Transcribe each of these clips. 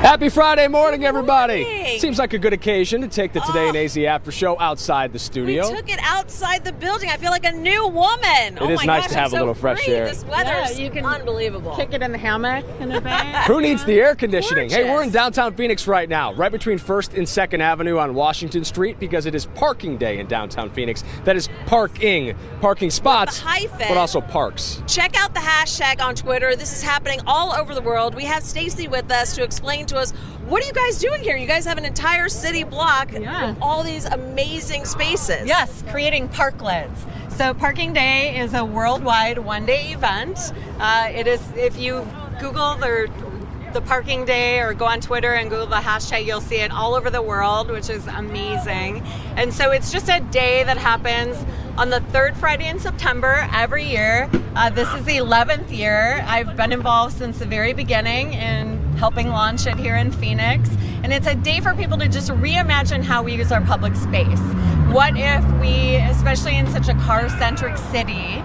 Happy Friday morning, everybody. Morning. Seems like a good occasion to take the Today in AZ After Show outside the studio. We took it outside the building. I feel like a new woman. It is nice to have a little fresh air. This weather is you can unbelievable. Kick it in the hammock in the back. Who needs the air conditioning? Hey, Gorgeous. we're in downtown Phoenix right now, right between 1st and 2nd Avenue on Washington Street, because it is parking day in downtown Phoenix. That is parking spots, With the hyphen. but also parks. Check out the hashtag on Twitter. This is happening all over the world. We have Stacy with us to explain to us, what are you guys doing here? You guys have an entire city block with all these amazing spaces. Yes, creating parklets. So Parking Day is a worldwide one-day event. It is, if you Google the Parking Day or go on Twitter and Google the hashtag, you'll see it all over the world, which is amazing. And so it's just a day that happens on the third Friday in September every year. This is the 11th year. I've been involved since the very beginning in helping launch it here in Phoenix. And it's a day for people to just reimagine how we use our public space. What if we, especially in such a car-centric city,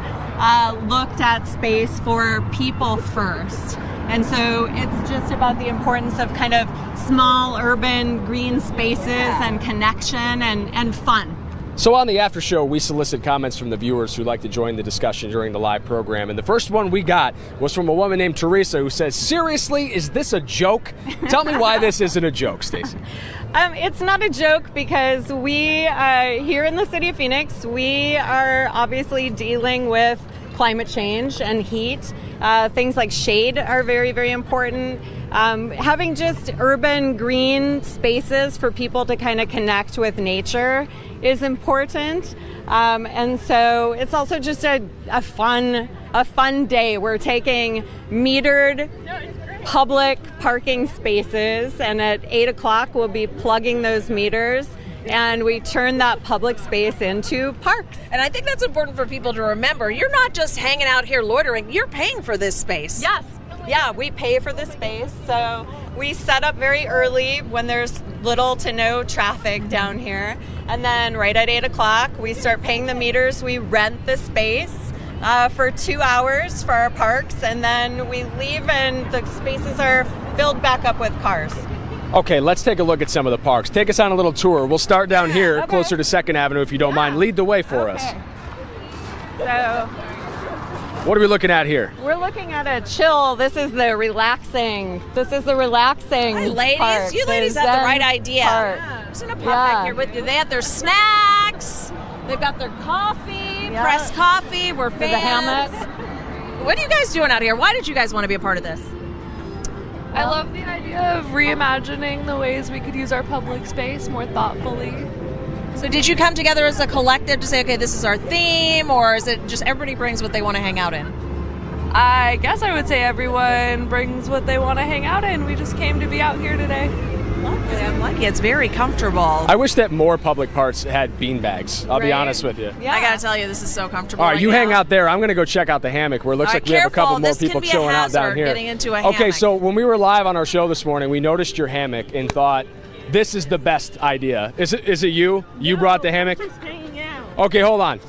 looked at space for people first? And so it's just about the importance of kind of small urban green spaces and connection and fun. So on the after show, we solicit comments from the viewers who'd like to join the discussion during the live program. And the first one we got was from a woman named Teresa, who says, seriously, is this a joke? Tell me why this isn't a joke, Stacey. It's not a joke because we, here in the city of Phoenix, we are obviously dealing with climate change and heat. Things like shade are very, very important. Having just urban green spaces for people to kind of connect with nature is important. And so it's also just a fun day. We're taking metered public parking spaces, and at 8 o'clock we'll be plugging those meters, and we turn that public space into parks. And I think that's important for people to remember. You're not just hanging out here loitering, you're paying for this space. Yes. Yeah, we pay for the space. So we set up very early when there's little to no traffic down here. And then right at 8 o'clock, we start paying the meters. We rent the space for 2 hours for our parks. And then we leave and the spaces are filled back up with cars. Okay, let's take a look at some of the parks. Take us on a little tour. We'll start down here, closer to 2nd Avenue, if you don't mind. Lead the way for us. So What are we looking at here? we're looking at a chill. This is the relaxing. Hi, ladies. Park, You ladies the have the Zen right idea. park. I'm just going to pop back here with you. They have their snacks. They've got their coffee, pressed coffee. We're fans. The hammock. What are you guys doing out here? Why did you guys want to be a part of this? I love the idea of reimagining the ways we could use our public space more thoughtfully. So did you come together as a collective to say, okay, this is our theme, or is it just everybody brings what they want to hang out in? I guess I would say everyone brings what they want to hang out in. We just came to be out here today. I'm lucky. It's very comfortable. I wish that more public parks had bean bags. I'll be honest with you. Yeah. I gotta tell you, this is so comfortable. All right, you now. hang out there. I'm going to go check out the hammock, where it looks All like right, we have a couple careful. more This can people be a chilling out down hazard, here. getting into a Okay, hammock. so when we were live on our show this morning, we noticed your hammock and thought, this is the best idea. Is it you? You brought the hammock? Just hanging out. Okay, hold on.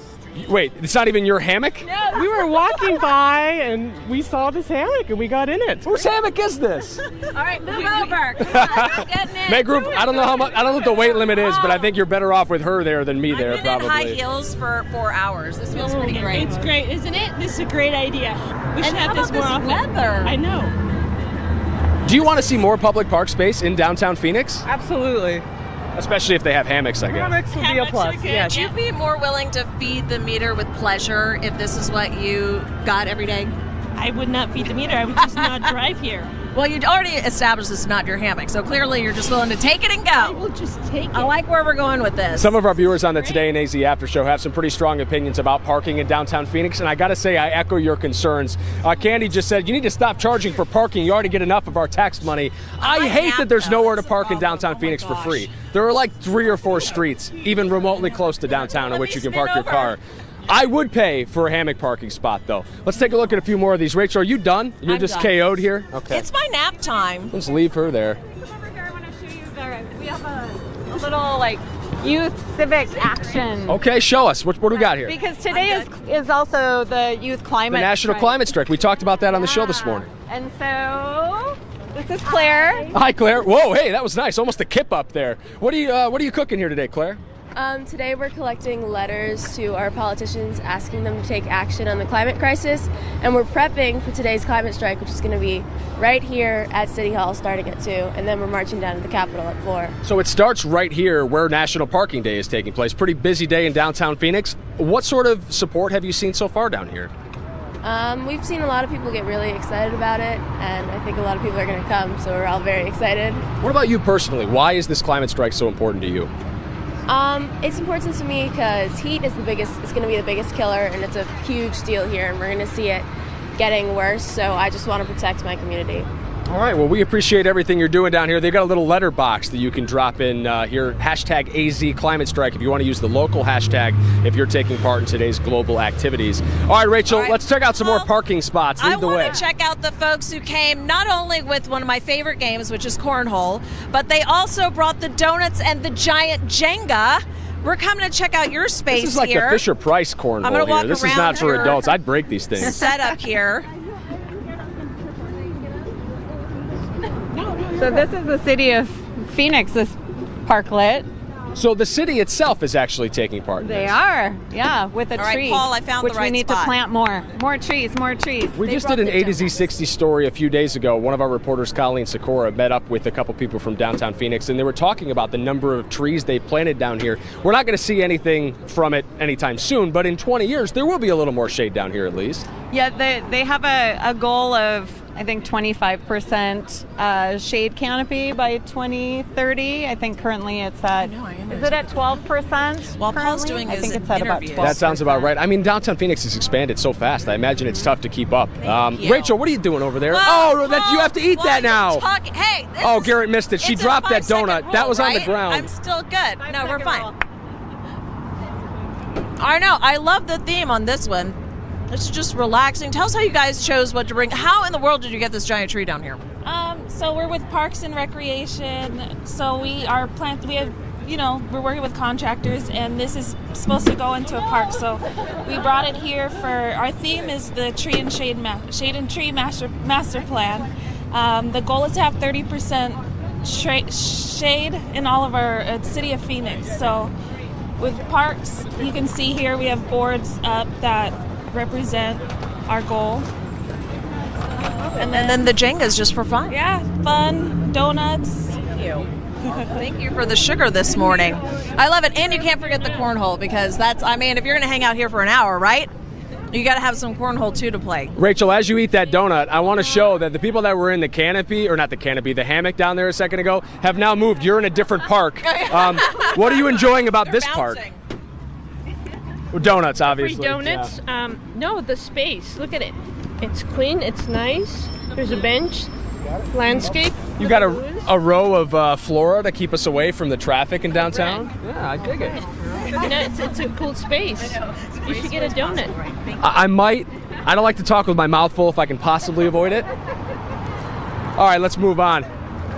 Wait, it's not even your hammock? We were walking by and we saw this hammock and we got in it. Whose hammock is this? All right, move over. Come on, getting in. May Group, I don't know how much, I don't know what the weight limit is, but I think you're better off with her there than me there, I've been probably. in high heels for 4 hours. This feels pretty great. It's great, isn't it? This is a great idea. We should have how this about more this often. weather? I know. Do you want to see more public park space in downtown Phoenix? Absolutely. Especially if they have hammocks, I guess. Hammocks would be a Hammocks plus. are good. Yes. Would you be more willing to feed the meter with pleasure if this is what you got every day? I would not feed the meter. I would just not drive here. Well, you'd already established this is not your hammock, so clearly you're just willing to take it and I go. will just take it. I like where we're going with this. Some of our viewers on the Today in AZ After Show have some pretty strong opinions about parking in downtown Phoenix, and I gotta say, I echo your concerns. Candy just said, you need to stop charging for parking. You already get enough of our tax money. I hate that there's nowhere to park in downtown Phoenix for free. There are like 3 or 4 streets, even remotely close to downtown, in which you can park your car. I would pay for a hammock parking spot, though. Let's take a look at a few more of these. Rachel, are you done? You're I'm just done. KO'd here? Okay. It's my nap time. Let's leave her there. Over here, I want to show you we have a little like youth civic action. Okay, show us. What do we got here? Because today is also the youth The climate National strike. Climate Strike. We talked about that on the show this Yeah. morning. And so This is Claire. Hi, Claire. Whoa, hey, that was nice. Almost a kip up there. What are you cooking here today, Claire? Today we're collecting letters to our politicians asking them to take action on the climate crisis, and we're prepping for today's climate strike, which is going to be right here at City Hall starting at 2, and then we're marching down to the Capitol at 4. So it starts right here where National Parking Day is taking place. Pretty busy day in downtown Phoenix. What sort of support have you seen so far down here? We've seen a lot of people get really excited about it, and I think a lot of people are going to come, so we're all very excited. What about you personally? Why is this climate strike so important to you? It's important to me because heat is it's going to be the biggest killer, and it's a huge deal here, and we're going to see it getting worse, so I just want to protect my community. All right, well, we appreciate everything you're doing down here. They've got a little letter box that you can drop in here, hashtag AZ Climate Strike, if you want to use the local hashtag if you're taking part in today's global activities. All right, Rachel, let's check out some more parking spots. Lead the way. I want to check out the folks who came not only with one of my favorite games, which is cornhole, but they also brought the donuts and the giant Jenga. We're coming to check out your space here. This is like the Fisher-Price cornhole I'm gonna walk here. This is around not for here. adults. I'd break these things. Set up here. So this is the city of Phoenix's parklet. So the city itself is actually taking part in They this. are, yeah, with a All right, tree. Paul, I found the which right we need spot. to plant more trees. We just did an A to Z 60 story a few days ago. One of our reporters, Colleen Sikora, met up with a couple people from downtown Phoenix, and they were talking about the number of trees they planted down here. We're not going to see anything from it anytime soon, but in 20 years, there will be a little more shade down here at least. Yeah, they have a goal of, I think, 25% shade canopy by 2030. I think currently it's at, is it at 12%? While Paul's currently? doing I his think it's at about interviews. 12%. That sounds about right. I mean, downtown Phoenix has expanded so fast. I imagine it's tough to keep up. you. Rachel, what are you doing over there? Well, You have to eat while that you're now. Hey, this Oh, is- Garrett missed it. She it's a dropped that 5-second donut. rule, That was on the right? ground. I'm still good. No, we're 5-second fine. rule. I know. I love the theme on this one. It's just relaxing. Tell us how you guys chose what to bring. How in the world did you get this giant tree down here? So we're with Parks and Recreation. So we're working with contractors, and this is supposed to go into a park. So we brought it here for our theme is the Tree and Shade and Tree Master Plan. The goal is to have 30% shade in all of our city of Phoenix. So with parks, you can see here we have boards up that represent our goal. And then the Jenga is just for fun. Yeah, fun, donuts. Thank you for the sugar this morning. I love it. And you can't forget the cornhole because if you're going to hang out here for an hour, right? You got to have some cornhole too to play. Rachel, as you eat that donut, I want to show that the people that were in the canopy, or not the canopy, the hammock down there a second ago, have now moved. You're in a different park. What are you enjoying about this park? Well, donuts, obviously. Free donuts. No, the space. Look at it. It's clean. It's nice. There's a bench. Landscape. You got a row of flora to keep us away from the traffic in downtown? Yeah, I dig it. It's a cool space. You should get a donut. I might. I don't like to talk with my mouth full if I can possibly avoid it. All right, let's move on.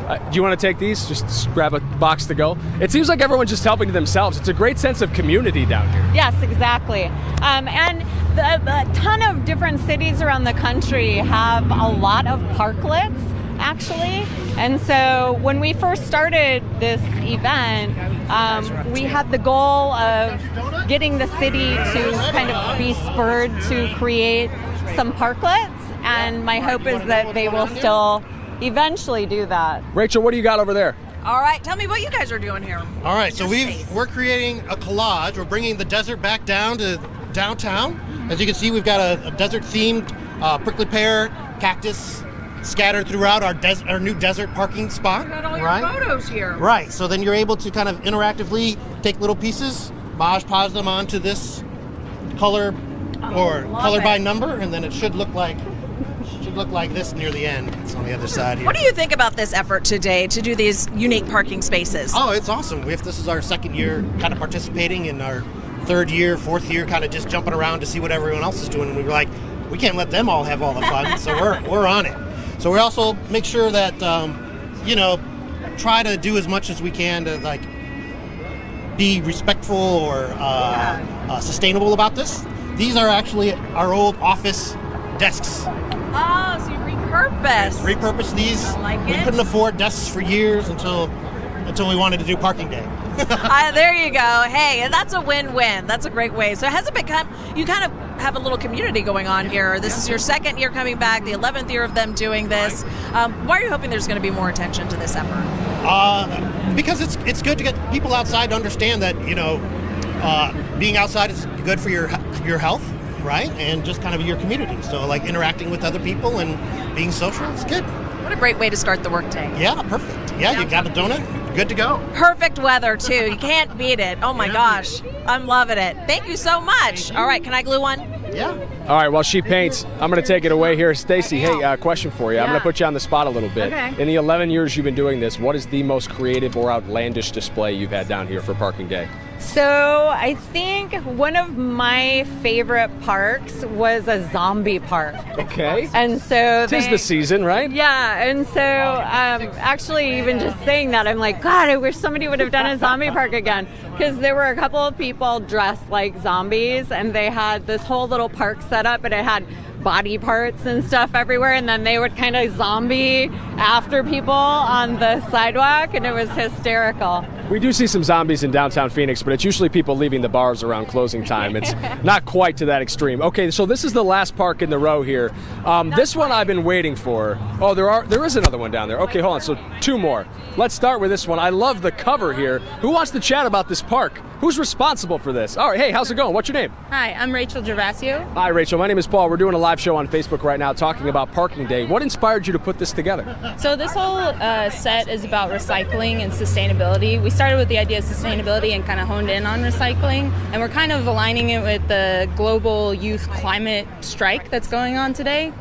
Do you want to take these? Just grab a box to go. It seems like everyone's just helping themselves. It's a great sense of community down here. Yes, exactly. And a ton of different cities around the country have a lot of parklets, actually. And so when we first started this event, we had the goal of getting the city to kind of be spurred to create some parklets. And my hope is that they will still eventually do that. Rachel, what do you got over there? All right, tell me what you guys are doing here. All right, so we're creating a collage. We're bringing the desert back down to downtown. As you can see, we've got a desert-themed prickly pear, cactus scattered throughout our new desert parking spot. Got all your photos here. Right, so then you're able to kind of interactively take little pieces, Mod Podge them onto this color or color by number, and then it should look like this near the end. It's on the other side here. What do you think about this effort today to do these unique parking spaces? Oh, it's awesome. This is our second year kind of participating, in our third year, fourth year kind of just jumping around to see what everyone else is doing. And we were like, we can't let them all have all the fun, so we're on it. So we also make sure that, try to do as much as we can to be respectful or sustainable about this. These are actually our old office desks. Oh, so you purpose. Repurpose these. I like We it. couldn't afford desks for years until we wanted to do parking day. There you go. Hey, and that's a win-win. That's a great way. So has it become, you kind of have a little community going on here. This is your second year coming back, the 11th year of them doing this. Why are you hoping there's going to be more attention to this effort? Because it's good to get people outside to understand that, being outside is good for your health, right? And just kind of your community. So like interacting with other people and being social is good. What a great way to start the workday. Yeah, perfect. Yeah, you got a donut, good to go. Perfect weather, too. You can't beat it. Oh, my gosh. I'm loving it. Thank you so much. All right, can I glue one? Yeah. All right, while she paints, I'm going to take it away here. Stacy, hey, question for you. I'm going to put you on the spot a little bit. Okay. In the 11 years you've been doing this, what is the most creative or outlandish display you've had down here for Parking Day? So I think one of my favorite parks was a zombie park. Okay. And so Tis the season, right? Yeah, and so actually even just saying that, I'm like, God, I wish somebody would have done a zombie park again. Because there were a couple of people dressed like zombies, and they had this whole little park set up, and it had body parts and stuff everywhere, and then they would kind of zombie after people on the sidewalk, and it was hysterical. We do see some zombies in downtown Phoenix, but it's usually people leaving the bars around closing time. It's not quite to that extreme. Okay, so this is the last park in the row here. This one I've been waiting for. Oh, there is another one down there. Okay, hold on. So two more. Let's start with this one. I love the cover here. Who wants to chat about this park? Who's responsible for this? All right, hey, how's it going? What's your name? Hi, I'm Rachel Gervasio. Hi, Rachel. My name is Paul. We're doing a live show on Facebook right now talking about Parking Day. What inspired you to put this together? So this whole set is about recycling and sustainability. We started with the idea of sustainability and kind of honed in on recycling, and we're kind of aligning it with the global youth climate strike that's going on today.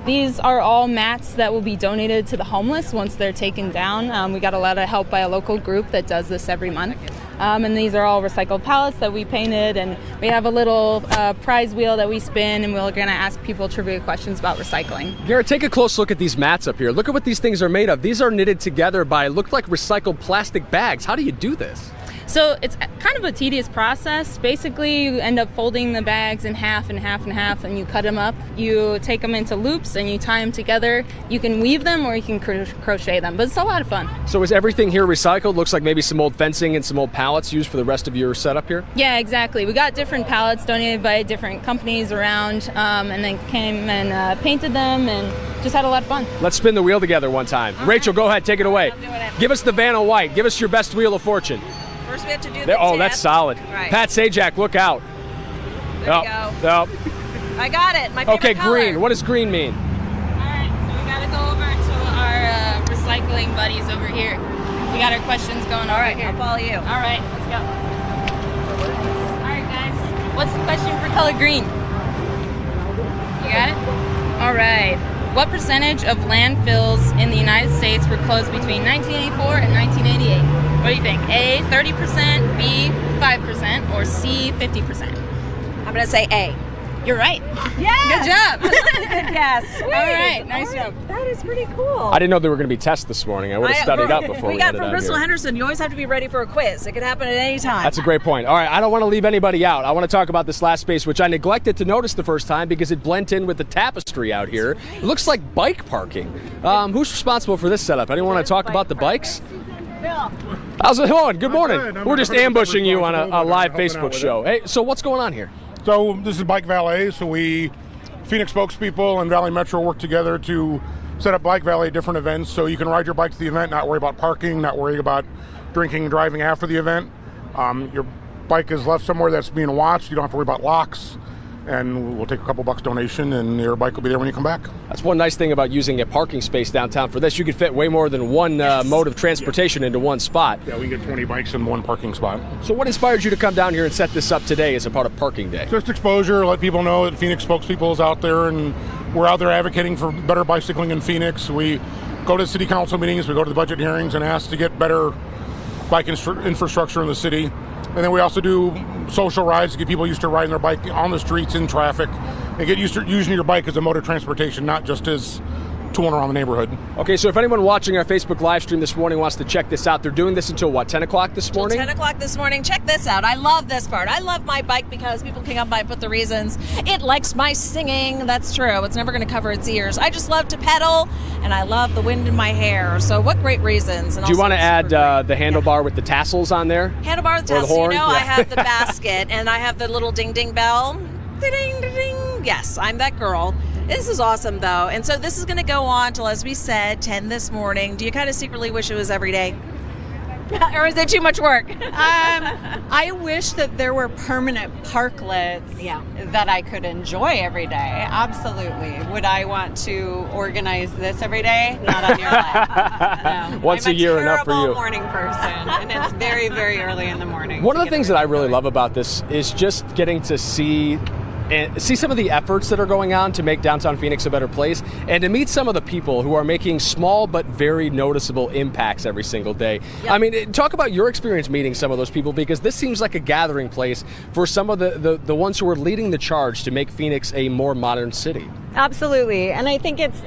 These are all mats that will be donated to the homeless once they're taken down. We got a lot of help by a local group that does this every month. And these are all recycled pallets that we painted, and we have a little prize wheel that we spin, and we're going to ask people trivia questions about recycling. Garrett, take a close look at these mats up here. Look at what these things are made of. These are knitted together by, look like recycled plastic bags. How do you do this? So it's kind of a tedious process. Basically, you end up folding the bags in half and half and half, and you cut them up. You take them into loops and you tie them together. You can weave them or you can crochet them, but it's a lot of fun. So is everything here recycled? Looks like maybe some old fencing and some old pallets used for the rest of your setup here? Yeah, exactly. We got different pallets donated by different companies around, and then came and painted them and just had a lot of fun. Let's spin the wheel together one time. Okay. Rachel, go ahead, take it away. Give us the Vanna White. Give us your best wheel of fortune. First we have to do the Oh, tip. that's solid. Right. Pat Sajak, look out. There we go. I got it. My favorite Okay, color. green. What does green mean? All right, so we got to go over to our recycling buddies over here. We got our questions going on right here. I'll follow you. All right, let's go. All right, guys. What's the question for color green? You got it? All right. What percentage of landfills in the United States were closed between 1984 and 1988? What do you think? A, 30%, B, 5%, or C, 50%? I'm going to say A. You're right. Yeah. Good job. Yes. All right, nice job. That is pretty cool. I didn't know there were going to be tests this morning. I would have studied up before we got headed from out Bristol here. Henderson. You always have to be ready for a quiz. It could happen at any time. That's a great point. All right, I don't want to leave anybody out. I want to talk about this last space, which I neglected to notice the first time because it blends in with the tapestry out here. It looks like bike parking. Who's responsible for this setup? Anyone want to talk about the bikes? How's it going? Good morning. We're just ambushing you on a live Facebook show. Hey, so what's going on here? So this is Bike Valet. So Phoenix spokespeople and Valley Metro work together to set up Bike Valet different events. So you can ride your bike to the event, not worry about parking, not worry about drinking and driving after the event. Your bike is left somewhere that's being watched. You don't have to worry about locks. And we'll take a couple bucks donation, and your bike will be there when you come back. That's one nice thing about using a parking space downtown for this. You could fit way more than one mode of transportation into one spot. Yeah, we can get 20 bikes in one parking spot. So what inspired you to come down here and set this up today as a part of Parking Day? Just exposure, let people know that Phoenix spokespeople is out there, and we're out there advocating for better bicycling in Phoenix. We go to city council meetings, we go to the budget hearings, and ask to get better bike infrastructure in the city. And then we also do social rides to get people used to riding their bike on the streets in traffic and get used to using your bike as a mode of transportation, not just as to one around the neighborhood. Okay, so if anyone watching our Facebook live stream this morning wants to check this out, they're doing this until what, 10 o'clock this morning? 10 o'clock this morning. Check this out. I love this part. I love my bike because people can come by and put the reasons. It likes my singing. That's true. It's never going to cover its ears. I just love to pedal, and I love the wind in my hair. So what great reasons. And Do you also want to it's add the handlebar with the tassels on there? handlebar with Or the tassel? horn? I Yeah. have the basket, and I have the little ding ding bell. Ding ding ding. Yes, I'm that girl. This is awesome, though. And so this is going to go on till, as we said, 10 this morning. Do you kind of secretly wish it was every day? Or is it too much work? I wish that there were permanent parklets that I could enjoy every day. Absolutely. Would I want to organize this every day? Not on your life. No. Once a year enough for I'm a you. terrible morning person, and it's very, very early in the morning. One of the things that I really love about this is just getting to see some of the efforts that are going on to make downtown Phoenix a better place, and to meet some of the people who are making small but very noticeable impacts every single day. Yep. I mean, talk about your experience meeting some of those people, because this seems like a gathering place for some of the ones who are leading the charge to make Phoenix a more modern city. Absolutely. And I think it's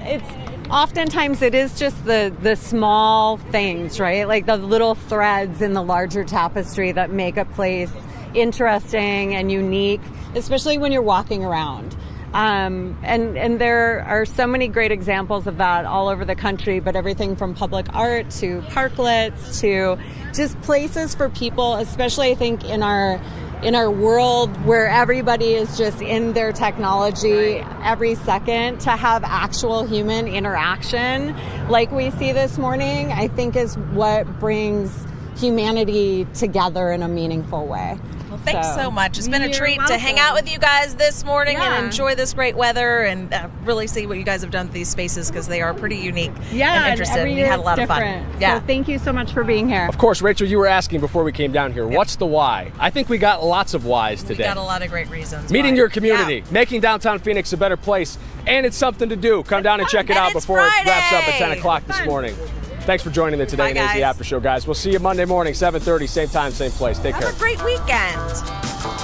oftentimes it is just the small things, right? Like the little threads in the larger tapestry that make a place interesting and unique, especially when you're walking around. And there are so many great examples of that all over the country, but everything from public art to parklets to just places for people, especially I think in our world where everybody is just in their technology every second, to have actual human interaction like we see this morning, I think is what brings humanity together in a meaningful way. Well, thanks so much. It's been a treat to hang out with you guys this morning and enjoy this great weather and really see what you guys have done with these spaces, because they are pretty unique and interesting. Every We year had a lot it's of different. fun. Yeah. So thank you so much for being here. Of course, Rachel, you were asking before we came down here, what's the why? I think we got lots of whys today. We got a lot of great reasons. Meeting why. your community, making downtown Phoenix a better place, and it's something to do. Come down and check it out before it wraps up at 10 o'clock this morning. Thanks for joining the Today in AZ After Show, guys. We'll see you Monday morning, 7:30, same time, same place. Take care. Have a great weekend.